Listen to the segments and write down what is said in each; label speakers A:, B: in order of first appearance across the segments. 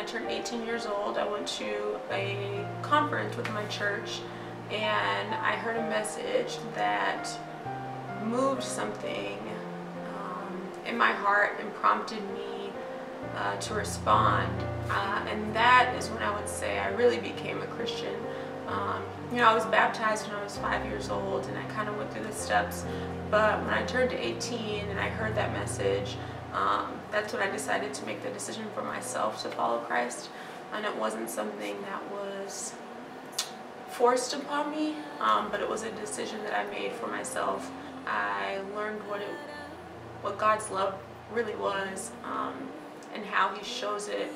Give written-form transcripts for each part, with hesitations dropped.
A: I turned 18 years old, I went to a conference with my church, and I heard a message that moved something in my heart and prompted me to respond. And that is when I would say I really became a Christian. You know, I was baptized when I was 5 years old, and I kind of went through the steps. But when I turned 18 and I heard that message, that's when I decided to make the decision for myself to follow Christ. And it wasn't something that was forced upon me, but it was a decision that I made for myself. I learned what God's love really was, and how He shows it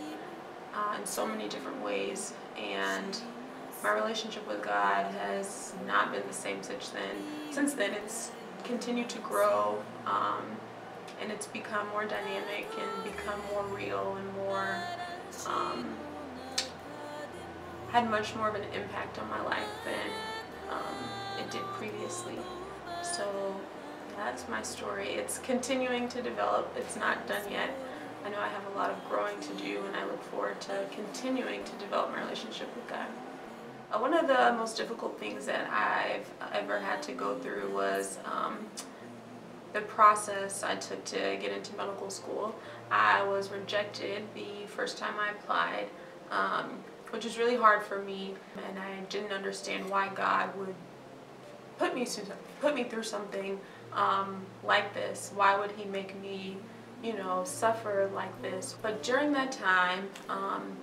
A: in so many different ways. And my relationship with God has not been the same since then. It's continued to grow, and it's become more dynamic and become more real and more had much more of an impact on my life than it did previously. So that's my story. It's continuing to develop. It's not done yet. I know I have a lot of growing to do, and I look forward to continuing to develop my relationship with God. One of the most difficult things that I've ever had to go through was the process I took to get into medical school. I was rejected the first time I applied, which was really hard for me, and I didn't understand why God would put me through something like this. Why would He make me, you know, suffer like this? But during that time,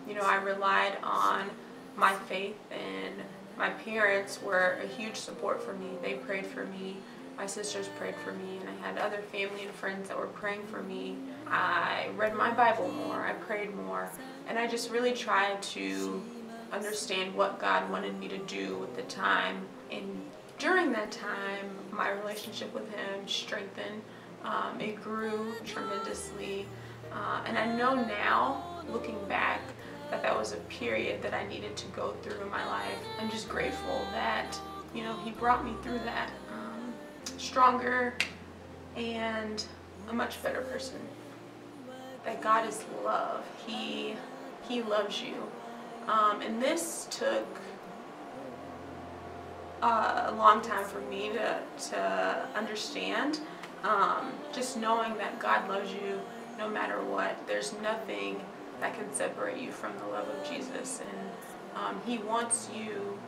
A: you know, I relied on my faith, and my parents were a huge support for me. They prayed for me. My sisters prayed for me, and I had other family and friends that were praying for me. I read my Bible more, I prayed more, and I just really tried to understand what God wanted me to do with the time. And during that time, my relationship with Him strengthened. It grew tremendously, and I know now, looking back, that was a period that I needed to go through in my life. I'm just grateful that, you know, He brought me through that stronger and a much better person. That God is love. He loves you. And this took a long time for me to understand. Just knowing that God loves you no matter what. There's nothing that can separate you from the love of Jesus, and He wants you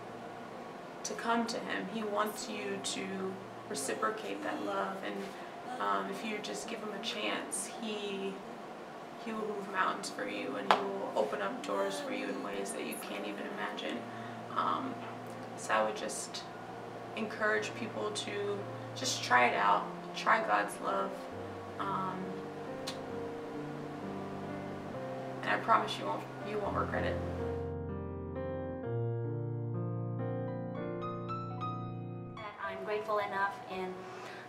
A: to come to Him. He wants you to reciprocate that love, and if you just give Him a chance, He will move mountains for you, and He will open up doors for you in ways that you can't even imagine. So I would just encourage people to just try it out, try God's love. And I promise you won't regret it.
B: I'm grateful enough, and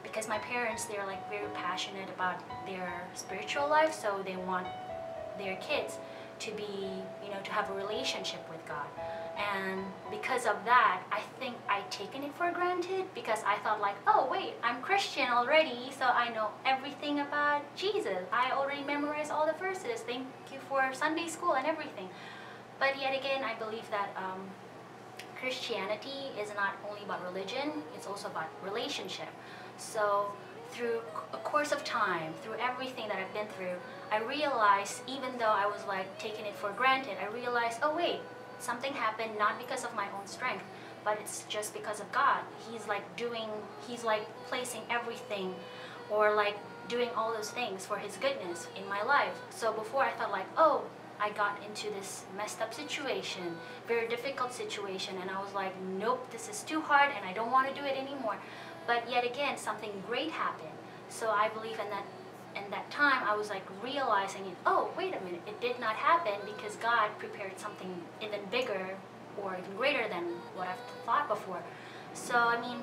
B: because my parents, they're like very passionate about their spiritual life, so they want their kids to be, you know, to have a relationship with God. And because of that, I think I'd taken it for granted, because I thought like, oh wait, I'm Christian already, so I know everything about Jesus. I already memorized all the verses. Thank you for Sunday school and everything. But yet again, I believe that Christianity is not only about religion, it's also about relationship. So through a course of time, through everything that I've been through, I realized, even though I was like taking it for granted, I realized, oh wait, something happened not because of my own strength, but it's just because of God. He's like placing everything, or like doing all those things for His goodness in my life. So before I thought like, oh, I got into this messed up situation, very difficult situation, and I was like, nope, this is too hard and I don't want to do it anymore. But yet again, something great happened. So I believe in that time, I was like realizing, oh, wait a minute, it did not happen because God prepared something even bigger or even greater than what I've thought before. So I mean,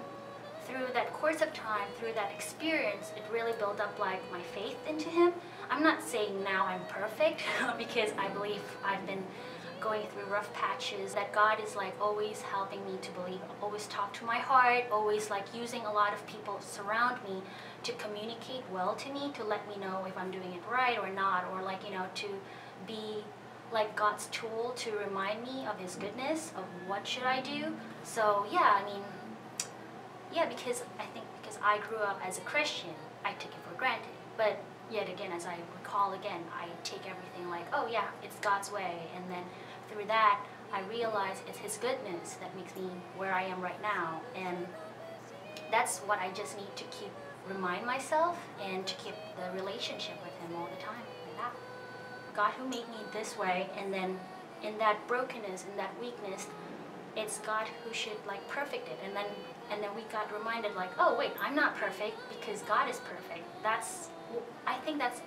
B: through that course of time, through that experience, it really built up like my faith into Him. I'm not saying now I'm perfect because I believe I've been going through rough patches, that God is like always helping me to believe, always talk to my heart, always like using a lot of people surround me to communicate well to me, to let me know if I'm doing it right or not, or like, you know, to be like God's tool to remind me of His goodness, of what should I do. So yeah, I mean, yeah, because I grew up as a Christian, I took it for granted. But yet again, as I recall again, I take everything like, oh yeah, it's God's way. And then through that, I realize it's His goodness that makes me where I am right now. And that's what I just need to remind myself, and to keep the relationship with Him all the time. Like that. God who made me this way, and then in that brokenness, in that weakness, it's God who should like perfect it. And then we got reminded like, oh wait, I'm not perfect because God is perfect. I think that's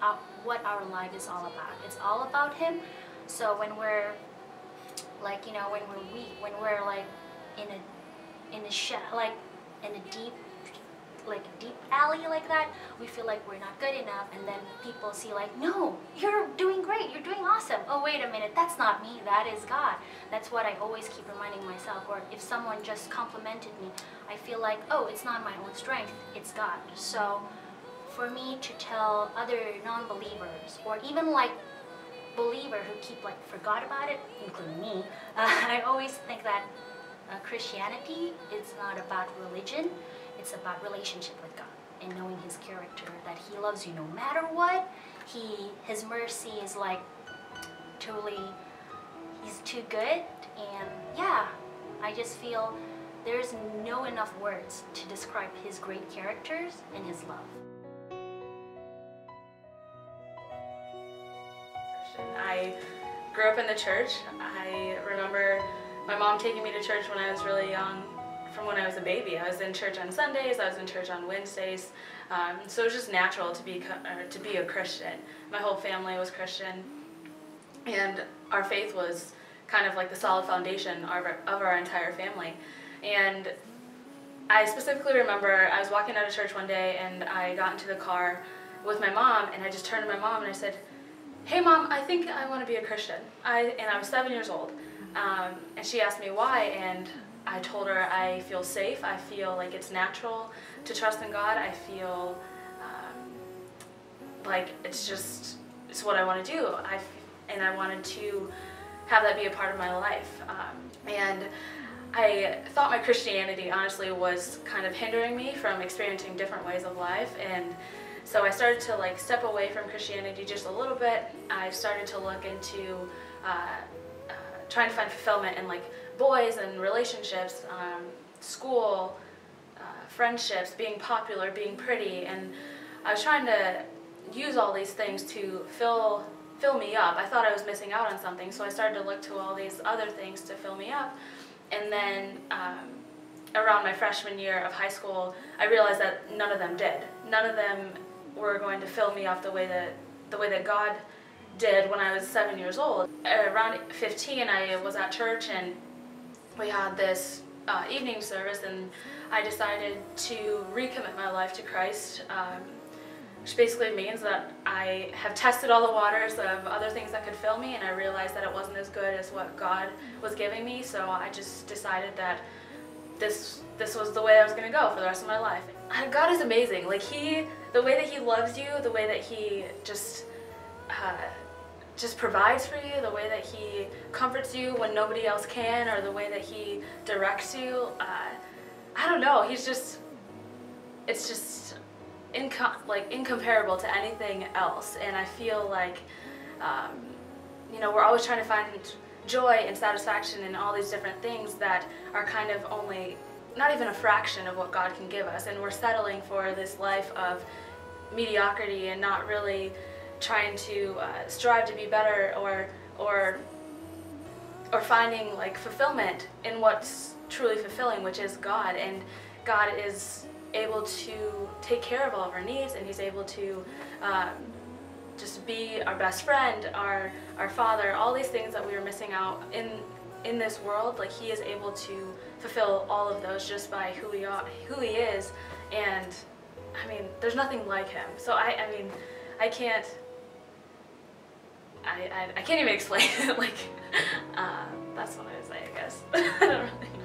B: what our life is all about. It's all about Him. So when we're like, you know, when we're weak, when we're like in a deep alley like that, we feel like we're not good enough, and then people see like, no, you're doing great, you're doing awesome. Oh wait a minute, that's not me, that is God. That's what I always keep reminding myself. Or if someone just complimented me, I feel like, oh, it's not my own strength, it's God. So for me to tell other non-believers, or even like believer who keep like forgot about it, including me, I always think that Christianity is not about religion. It's about relationship with God and knowing His character, that He loves you no matter what. His mercy is like totally, He's too good. And yeah, I just feel there's no enough words to describe His great characters and His love.
C: I grew up in the church. I remember my mom taking me to church when I was really young. From when I was a baby, I was in church on Sundays, I was in church on Wednesdays, so it was just natural to be a Christian. My whole family was Christian, and our faith was kind of like the solid foundation of our entire family. And I specifically remember I was walking out of church one day, and I got into the car with my mom, and I just turned to my mom and I said, "Hey Mom, I think I want to be a Christian." I was 7 years old, and she asked me why, and I told her I feel safe, I feel like it's natural to trust in God, I feel like it's what I want to do, and I wanted to have that be a part of my life. And I thought my Christianity honestly was kind of hindering me from experiencing different ways of life, and so I started to like step away from Christianity just a little bit. I started to look into trying to find fulfillment in like boys and relationships, school, friendships, being popular, being pretty, and I was trying to use all these things to fill me up. I thought I was missing out on something, so I started to look to all these other things to fill me up. And then around my freshman year of high school, I realized that none of them did. None of them were going to fill me up the way that God did when I was 7 years old. Around 15, I was at church, and we had this evening service, and I decided to recommit my life to Christ, which basically means that I have tested all the waters of other things that could fill me, and I realized that it wasn't as good as what God was giving me, so I just decided that this was the way I was going to go for the rest of my life. And God is amazing. Like the way that He loves you, the way that He just provides for you, the way that He comforts you when nobody else can, or the way that He directs you. I don't know, it's just incomparable to anything else. And I feel like, you know, we're always trying to find joy and satisfaction in all these different things that are kind of only, not even a fraction of what God can give us. And we're settling for this life of mediocrity and not really trying to strive to be better, or finding like fulfillment in what's truly fulfilling, which is God. And God is able to take care of all of our needs, and He's able to just be our best friend, our Father, all these things that we are missing out in this world. Like He is able to fulfill all of those just by who He is. And I mean, there's nothing like Him. So I mean, I can't even explain it. Like, that's what I would say, I guess. I don't really